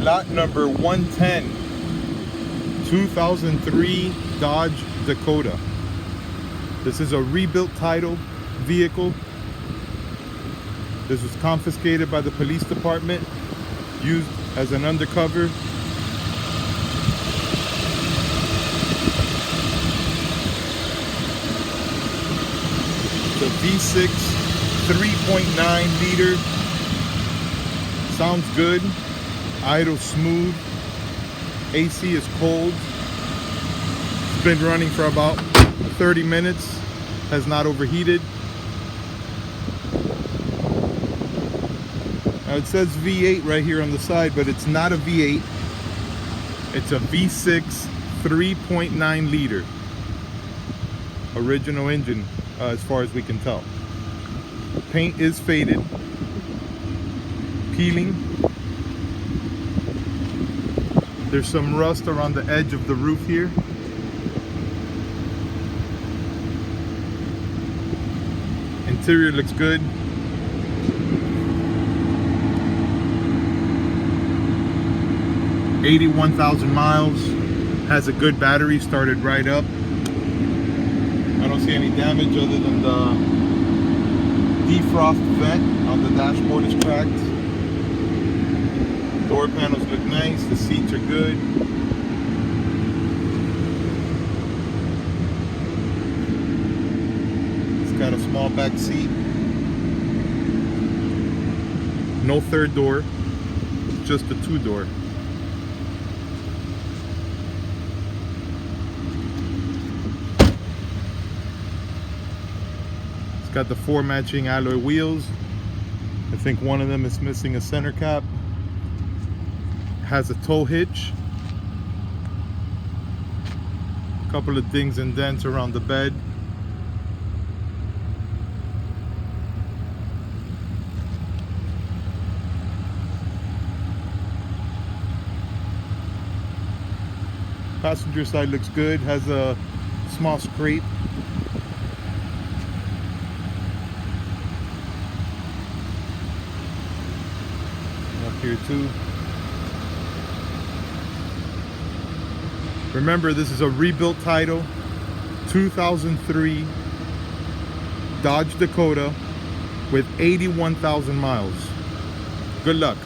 lot number 110, 2003 Dodge Dekota. This is a rebuilt title vehicle. This was confiscated by the police department, used as an undercover. It's a V6 3.9 liter. Sounds good. Idle smooth. AC is cold. It's been running for about 30 minutes. Has not overheated. Now it says V8 right here on the side, but it's not a V8. It's a V6 3.9 liter. Original engine, as far as we can tell. Paint is faded. Peeling. There's some rust around the edge of the roof here. Interior looks good. $81,000 miles. Has a good battery, started right up. I don't see any damage other than the defrost vent on the dashboard is cracked. Door panels look nice, the seats are good. It's got a small back seat. No third door, just a two-door. It's got the 4 matching alloy wheels. I think one of them is missing a center cap. Has a tow hitch. A couple of dings and dents around the bed. Passenger side looks good. Has a small scrape. Up here too. Remember, this is a rebuilt title, 2003 Dodge Dekota with 81,000 miles. Good luck.